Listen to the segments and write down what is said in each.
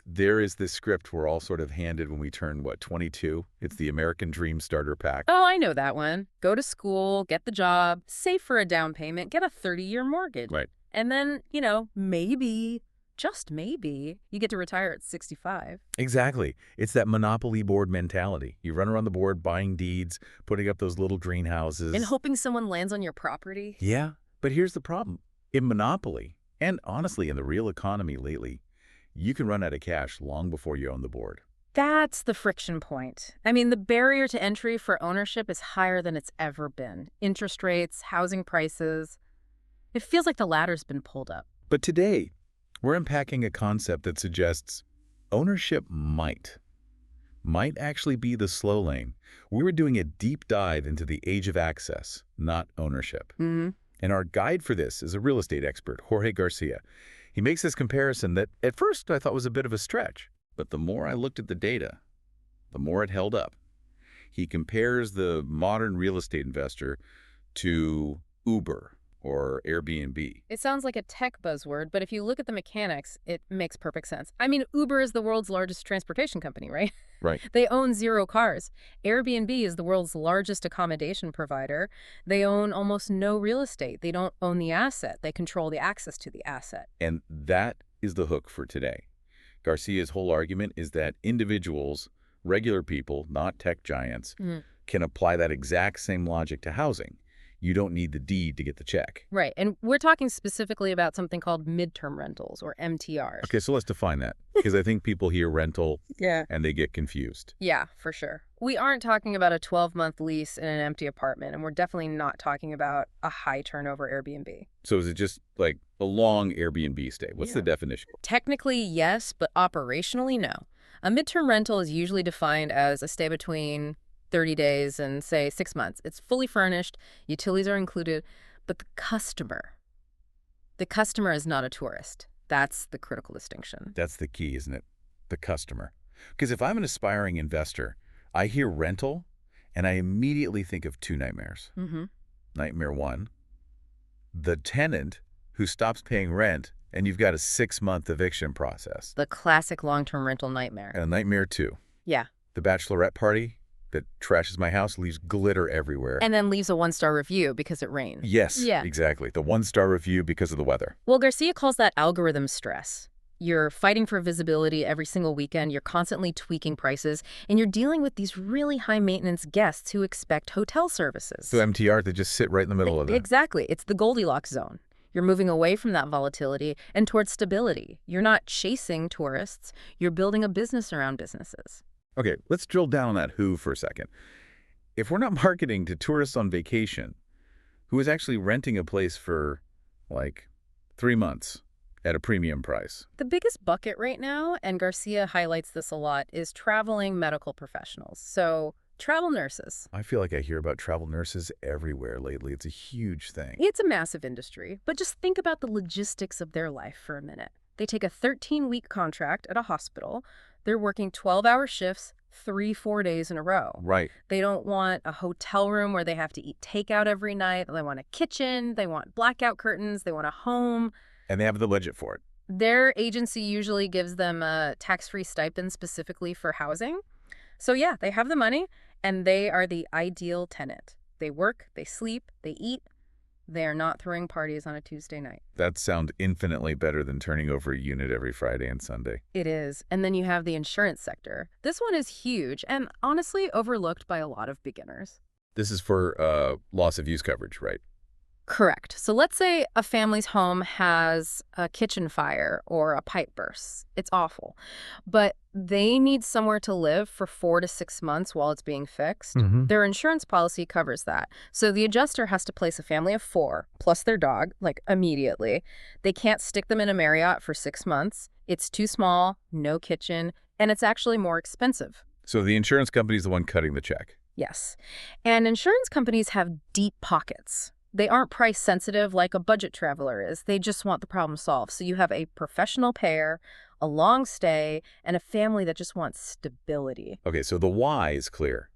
There is this script we're all sort of handed when we turn, what, 22? It's the American Dream Starter Pack. Oh, I know that one. Go to school, get the job, save for a down payment, get a 30-year mortgage. Right. And then, maybe, just maybe, you get to retire at 65. Exactly. It's that monopoly board mentality. You run around the board buying deeds, putting up those little greenhouses. And hoping someone lands on your property. Yeah, but here's the problem. In monopoly, and honestly in the real economy lately, you can run out of cash long before you own the board. That's the friction point. I mean, the barrier to entry for ownership is higher than it's ever been. Interest rates, housing prices. It feels like the ladder's been pulled up. But today, we're unpacking a concept that suggests ownership might actually be the slow lane. We were doing a deep dive into the age of access, not ownership. Mm-hmm. And our guide for this is a real estate expert, Jorge Garcia. He makes this comparison that at first I thought was a bit of a stretch, but the more I looked at the data, the more it held up. He compares the modern real estate investor to Uber or Airbnb. It sounds like a tech buzzword, but if you look at the mechanics, it makes perfect sense. I mean, Uber is the world's largest transportation company, right? Right. They own 0 cars. Airbnb is the world's largest accommodation provider. They own almost no real estate. They don't own the asset. They control the access to the asset. And that is the hook for today. Garcia's whole argument is that individuals, regular people, not tech giants, can apply that exact same logic to housing. You don't need the deed to get the check. Right. And we're talking specifically about something called midterm rentals, or MTRs. Okay, so let's define that, because I think people hear rental Yeah. and they get confused. Yeah, for sure. We aren't talking about a 12-month lease in an empty apartment, and we're definitely not talking about a high-turnover Airbnb. So is it just like a long Airbnb stay? What's the definition? Technically, yes, but operationally, no. A midterm rental is usually defined as a stay between 30 days and, say, 6 months. It's fully furnished, utilities are included, but the customer is not a tourist. That's the critical distinction. That's the key, isn't it? The customer. Because if I'm an aspiring investor, I hear rental, and I immediately think of 2 nightmares. Nightmare 1, the tenant who stops paying rent, and you've got a 6-month eviction process. The classic long-term rental nightmare. And nightmare 2, Yeah. the bachelorette party that trashes my house, leaves glitter everywhere. And then leaves a 1-star review because it rained. Yes, Yeah. exactly. The 1-star review because of the weather. Well, Garcia calls that algorithm stress. You're fighting for visibility every single weekend, you're constantly tweaking prices, and you're dealing with these really high-maintenance guests who expect hotel services. So MTR, they just sit right in the middle of that. Exactly. It's the Goldilocks zone. You're moving away from that volatility and towards stability. You're not chasing tourists. You're building a business around businesses. Okay, let's drill down on that who for a second. If we're not marketing to tourists on vacation, who is actually renting a place for, like, 3 months at a premium price? The biggest bucket right now, and Garcia highlights this a lot, is traveling medical professionals. So travel nurses. I feel like I hear about travel nurses everywhere lately. It's a huge thing. It's a massive industry, but just think about the logistics of their life for a minute. They take a 13-week contract at a hospital. They're working 12-hour shifts 3-4 days in a row. Right. They don't want a hotel room where they have to eat takeout every night. They want a kitchen. They want blackout curtains. They want a home. And they have the budget for it. Their agency usually gives them a tax-free stipend specifically for housing. So yeah, they have the money, and they are the ideal tenant. They work, they sleep, they eat. They are not throwing parties on a Tuesday night. That sounds infinitely better than turning over a unit every Friday and Sunday. It is. And then you have the insurance sector. This one is huge and honestly overlooked by a lot of beginners. This is for loss of use coverage, right? Correct. So let's say a family's home has a kitchen fire or a pipe burst. It's awful. But they need somewhere to live for 4 to 6 months while it's being fixed. Their insurance policy covers that. So the adjuster has to place a family of 4, plus their dog, like immediately. They can't stick them in a Marriott for 6 months. It's too small, no kitchen, and it's actually more expensive. So the insurance company's the one cutting the check. Yes. And insurance companies have deep pockets. They aren't price sensitive like a budget traveler is. They just want the problem solved. So you have a professional payer, a long stay, and a family that just wants stability. Okay, so the why is clear.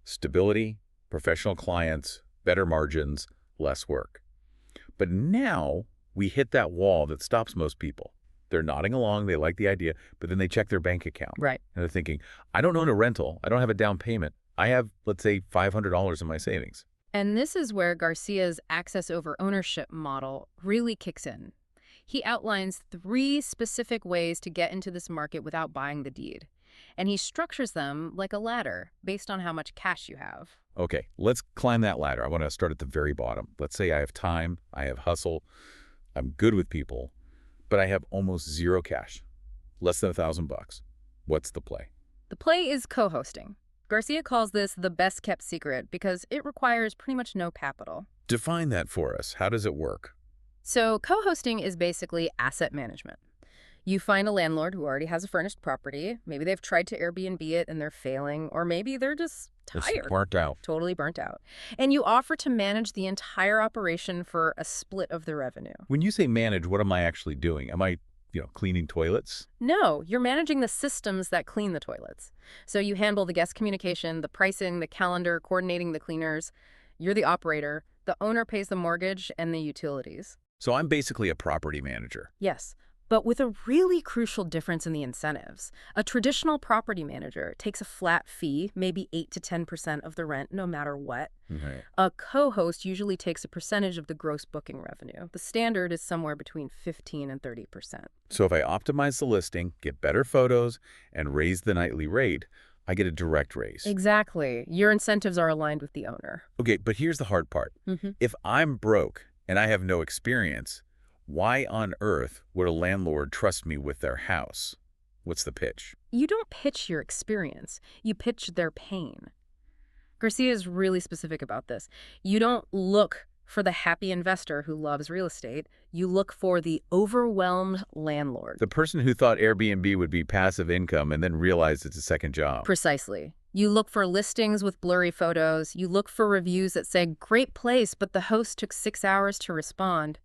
Stability, professional clients, better margins, less work. But now we hit that wall that stops most people, They're nodding along, they like the idea, but then they check their bank account. Right. And they're thinking, I don't own a rental. I don't have a down payment. I have, let's say, $500 in my savings. And this is where Garcia's access over ownership model really kicks in. He outlines 3 specific ways to get into this market without buying the deed. And he structures them like a ladder based on how much cash you have. Okay, let's climb that ladder. I want to start at the very bottom. Let's say I have time, I have hustle, I'm good with people, but I have almost zero cash, less than $1,000. What's the play? The play is co-hosting. Garcia calls this the best-kept secret because it requires pretty much no capital. Define that for us. How does it work? So co-hosting is basically asset management. You find a landlord who already has a furnished property. Maybe they've tried to Airbnb it and they're failing, or maybe they're just tired. Burnt out. Totally burnt out. And you offer to manage the entire operation for a split of the revenue. When you say manage, what am I actually doing? Am I, cleaning toilets? No, you're managing the systems that clean the toilets. So you handle the guest communication, the pricing, the calendar, coordinating the cleaners. You're the operator. The owner pays the mortgage and the utilities. So I'm basically a property manager. Yes, but with a really crucial difference in the incentives. A traditional property manager takes a flat fee, maybe 8 to 10% of the rent, no matter what. Okay. A co-host usually takes a percentage of the gross booking revenue. The standard is somewhere between 15 and 30%. So if I optimize the listing, get better photos, and raise the nightly rate, I get a direct raise. Exactly. Your incentives are aligned with the owner. Okay, but here's the hard part. If I'm broke and I have no experience, why on earth would a landlord trust me with their house? What's the pitch? You don't pitch your experience. You pitch their pain. Garcia is really specific about this. You don't look for the happy investor who loves real estate. You look for the overwhelmed landlord. The person who thought Airbnb would be passive income and then realized it's a second job. Precisely. You look for listings with blurry photos. You look for reviews that say, great place, but the host took 6 hours to respond.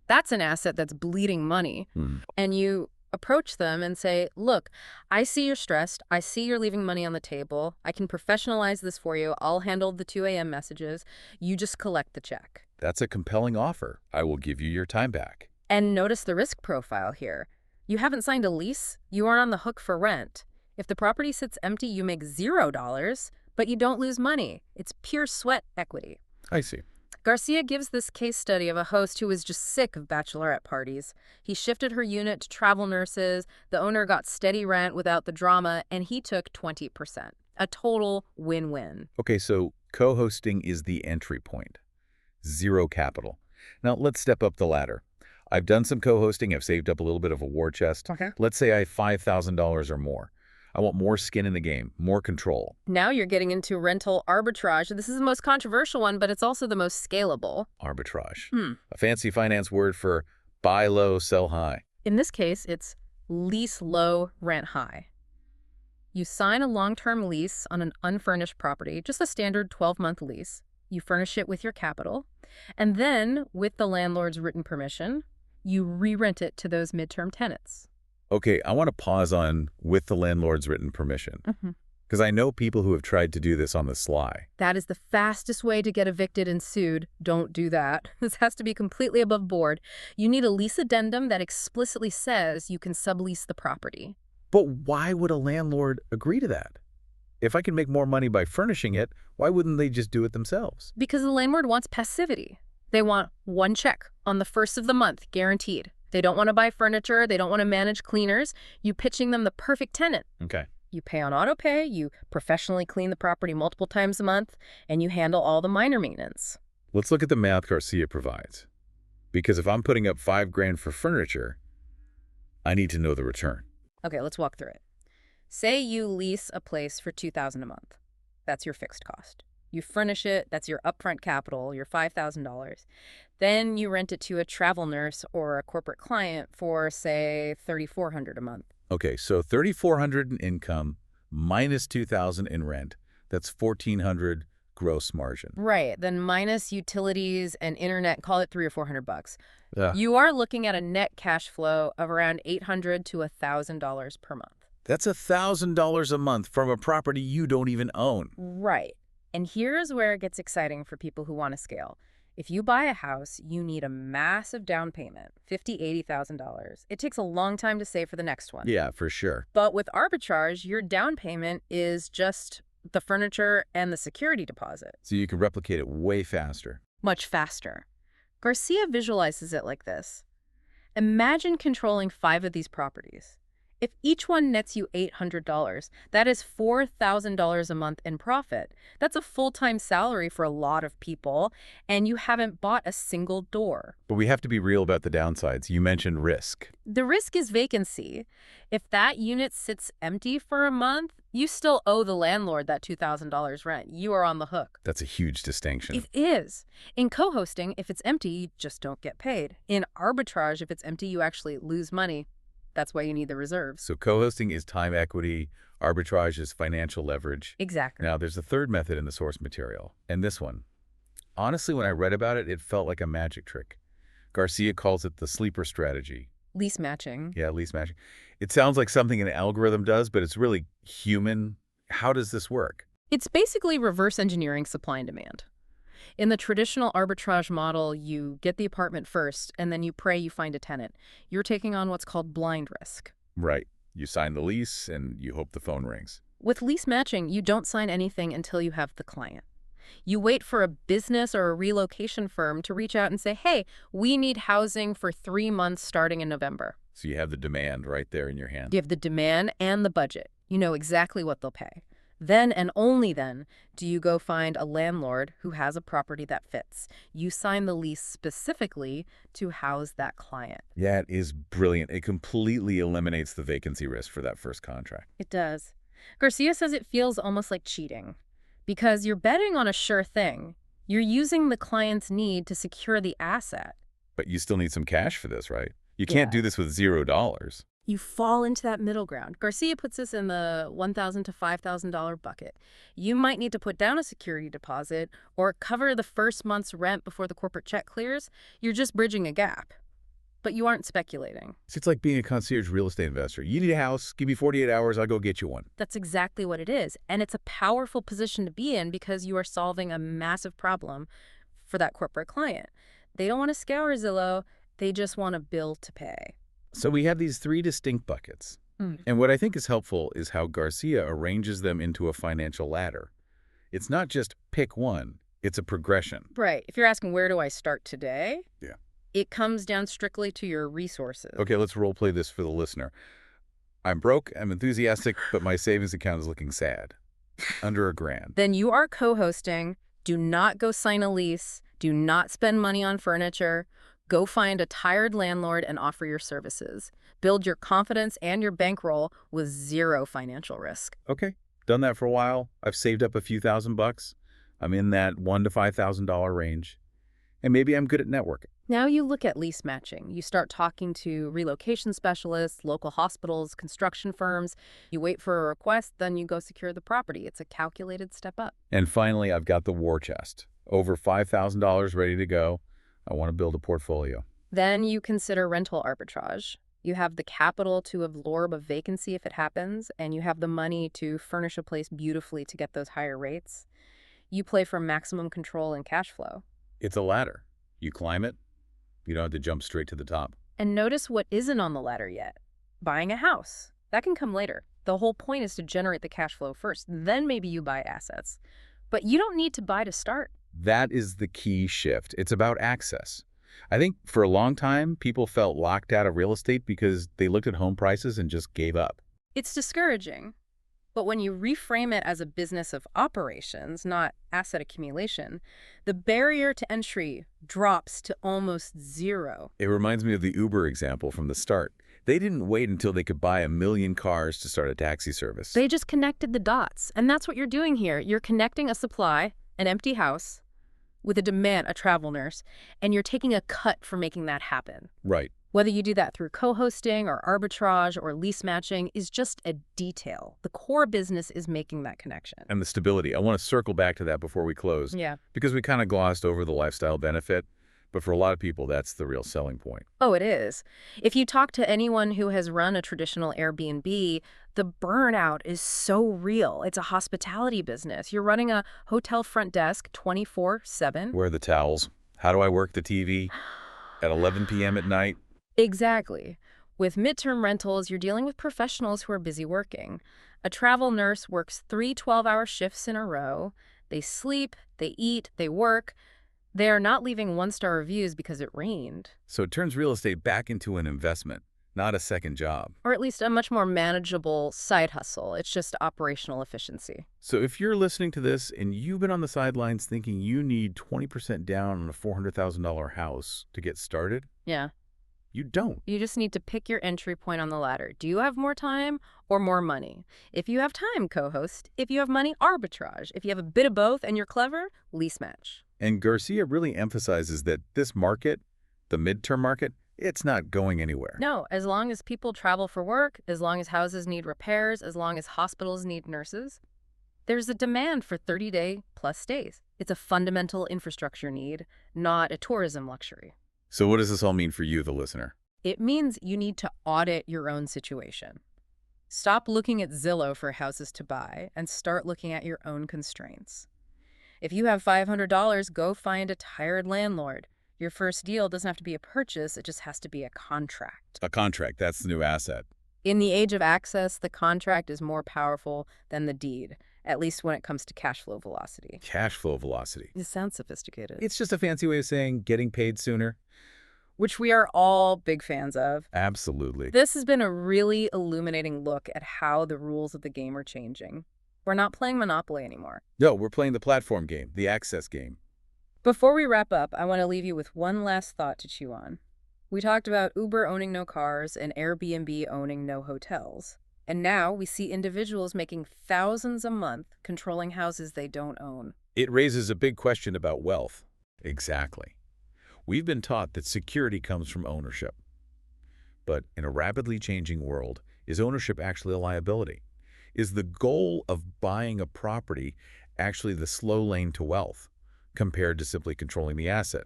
That's an asset that's bleeding money. And you approach them and say, look, I see you're stressed. I see you're leaving money on the table. I can professionalize this for you. I'll handle the 2 a.m. messages. You just collect the check. That's a compelling offer. I will give you your time back. And notice the risk profile here. You haven't signed a lease. You aren't on the hook for rent. If the property sits empty, you make $0, but you don't lose money. It's pure sweat equity. I see. Garcia gives this case study of a host who was just sick of bachelorette parties. He shifted her unit to travel nurses, the owner got steady rent without the drama, and he took 20%. A total win-win. Okay, so co-hosting is the entry point. Zero capital. Now let's step up the ladder. I've done some co-hosting. I've saved up a little bit of a war chest. Okay. Let's say I have $5,000 or more. I want more skin in the game, more control. Now you're getting into rental arbitrage. This is the most controversial one, but it's also the most scalable. Arbitrage. A fancy finance word for buy low, sell high. In this case, it's lease low, rent high. You sign a long-term lease on an unfurnished property, just a standard 12-month lease. You furnish it with your capital. And then, with the landlord's written permission, you re-rent it to those midterm tenants. Okay, I want to pause on with the landlord's written permission. Because I know people who have tried to do this on the sly. That is the fastest way to get evicted and sued. Don't do that. This has to be completely above board. You need a lease addendum that explicitly says you can sublease the property. But why would a landlord agree to that? If I can make more money by furnishing it, why wouldn't they just do it themselves? Because the landlord wants passivity. They want one check on the first of the month, guaranteed. They don't want to buy furniture. They don't want to manage cleaners. You pitching them the perfect tenant. Okay. You pay on auto pay. You professionally clean the property multiple times a month, and you handle all the minor maintenance. Let's look at the math Garcia provides. Because if I'm putting up $5,000 for furniture, I need to know the return. Okay, let's walk through it. Say you lease a place for $2,000 a month. That's your fixed cost. You furnish it, that's your upfront capital, your $5,000. Then you rent it to a travel nurse or a corporate client for, say, $3,400 a month. Okay, so $3,400 in income minus $2,000 in rent. That's $1,400 gross margin. Right, then minus utilities and internet, call it $300 or $400. Yeah. You are looking at a net cash flow of around $800 to $1,000 per month. That's $1,000 a month from a property you don't even own. Right. And here's where it gets exciting for people who want to scale. If you buy a house, you need a massive down payment, $50,000, $80,000. It takes a long time to save for the next one. Yeah, for sure. But with arbitrage, your down payment is just the furniture and the security deposit. So you can replicate it way faster. Much faster. Garcia visualizes it like this. Imagine controlling 5 of these properties. If each one nets you $800, that is $4,000 a month in profit. That's a full-time salary for a lot of people, and you haven't bought a single door. But we have to be real about the downsides. You mentioned risk. The risk is vacancy. If that unit sits empty for a month, you still owe the landlord that $2,000 rent. You are on the hook. That's a huge distinction. It is. In co-hosting, if it's empty, you just don't get paid. In arbitrage, if it's empty, you actually lose money. That's why you need the reserves. So co-hosting is time equity, arbitrage is financial leverage. Exactly. Now, there's a third method in the source material, and this one. Honestly, when I read about it, it felt like a magic trick. Garcia calls it the sleeper strategy. Lease matching. Yeah, lease matching. It sounds like something an algorithm does, but it's really human. How does this work? It's basically reverse engineering supply and demand. In the traditional arbitrage model, you get the apartment first, and then you pray you find a tenant. You're taking on what's called blind risk. Right. You sign the lease, and you hope the phone rings. With lease matching, you don't sign anything until you have the client. You wait for a business or a relocation firm to reach out and say, hey, we need housing for 3 months starting in November. So you have the demand right there in your hand. You have the demand and the budget. You know exactly what they'll pay. Then and only then do you go find a landlord who has a property that fits. You sign the lease specifically to house that client. Yeah, it is brilliant. It completely eliminates the vacancy risk for that first contract. It does. Garcia says it feels almost like cheating because you're betting on a sure thing. You're using the client's need to secure the asset. But you still need some cash for this, right? You can't do this with $0. You fall into that middle ground. Garcia puts this in the $1,000 to $5,000 bucket. You might need to put down a security deposit or cover the first month's rent before the corporate check clears. You're just bridging a gap. But you aren't speculating. It's like being a concierge real estate investor. You need a house, give me 48 hours, I'll go get you one. That's exactly what it is. And it's a powerful position to be in because you are solving a massive problem for that corporate client. They don't want to scour Zillow. They just want a bill to pay. So we have these 3 distinct buckets. And what I think is helpful is how Garcia arranges them into a financial ladder. It's not just pick one, it's a progression. Right. If you're asking where do I start today? Yeah. It comes down strictly to your resources. Okay, let's role play this for the listener. I'm broke, I'm enthusiastic, but my savings account is looking sad. Under $1,000. Then you are co-hosting. Do not go sign a lease. Do not spend money on furniture. Go find a tired landlord and offer your services. Build your confidence and your bankroll with 0 financial risk. Okay, done that for a while. I've saved up a few $1,000. I'm in that $1,000 to $5,000 range. And maybe I'm good at networking. Now you look at lease matching. You start talking to relocation specialists, local hospitals, construction firms. You wait for a request, then you go secure the property. It's a calculated step up. And finally, I've got the war chest. Over $5,000 ready to go. I want to build a portfolio. Then you consider rental arbitrage. You have the capital to absorb a vacancy if it happens, and you have the money to furnish a place beautifully to get those higher rates. You play for maximum control and cash flow. It's a ladder. You climb it, you don't have to jump straight to the top. And notice what isn't on the ladder yet. Buying a house. That can come later. The whole point is to generate the cash flow first. Then maybe you buy assets. But you don't need to buy to start. That is the key shift. It's about access. I think for a long time, people felt locked out of real estate because they looked at home prices and just gave up. It's discouraging. But when you reframe it as a business of operations, not asset accumulation, the barrier to entry drops to almost 0. It reminds me of the Uber example from the start. They didn't wait until they could buy 1 million cars to start a taxi service. They just connected the dots. And that's what you're doing here. You're connecting a supply, an empty house, with a demand, a travel nurse, and you're taking a cut for making that happen. Right. Whether you do that through co-hosting or arbitrage or lease matching is just a detail. The core business is making that connection. And the stability. I want to circle back to that before we close. Yeah. Because we kind of glossed over the lifestyle benefit, but for a lot of people, that's the real selling point. Oh, it is. If you talk to anyone who has run a traditional Airbnb, the burnout is so real. It's a hospitality business. You're running a hotel front desk 24/7. Where are the towels? How do I work the TV at 11 p.m. at night? Exactly. With midterm rentals, you're dealing with professionals who are busy working. A travel nurse works 3 12-hour shifts in a row. They sleep, they eat, they work. They are not leaving one-star reviews because it rained. So it turns real estate back into an investment, not a second job. Or at least a much more manageable side hustle. It's just operational efficiency. So if you're listening to this and you've been on the sidelines thinking you need 20% down on a $400,000 house to get started, Yeah. you don't. You just need to pick your entry point on the ladder. Do you have more time or more money? If you have time, co-host. If you have money, arbitrage. If you have a bit of both and you're clever, lease match. And Garcia really emphasizes that this market, the midterm market, it's not going anywhere. No, as long as people travel for work, as long as houses need repairs, as long as hospitals need nurses, there's a demand for 30-day plus stays. It's a fundamental infrastructure need, not a tourism luxury. So what does this all mean for you, the listener? It means you need to audit your own situation. Stop looking at Zillow for houses to buy and start looking at your own constraints. If you have $500, go find a tired landlord. Your first deal doesn't have to be a purchase, it just has to be a contract. A contract, that's the new asset. In the age of access, the contract is more powerful than the deed, at least when it comes to cash flow velocity. Cash flow velocity. It sounds sophisticated. It's just a fancy way of saying getting paid sooner. Which we are all big fans of. Absolutely. This has been a really illuminating look at how the rules of the game are changing. We're not playing Monopoly anymore. No, we're playing the platform game, the access game. Before we wrap up, I want to leave you with one last thought to chew on. We talked about Uber owning no cars and Airbnb owning no hotels. And now we see individuals making thousands a month controlling houses they don't own. It raises a big question about wealth. Exactly. We've been taught that security comes from ownership. But in a rapidly changing world, is ownership actually a liability? Is the goal of buying a property actually the slow lane to wealth, compared to simply controlling the asset?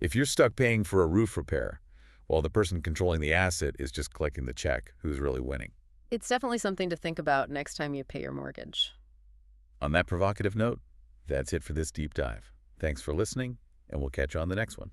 If you're stuck paying for a roof repair, while the person controlling the asset is just collecting the check, who's really winning? It's definitely something to think about next time you pay your mortgage. On that provocative note, that's it for this deep dive. Thanks for listening, and we'll catch you on the next one.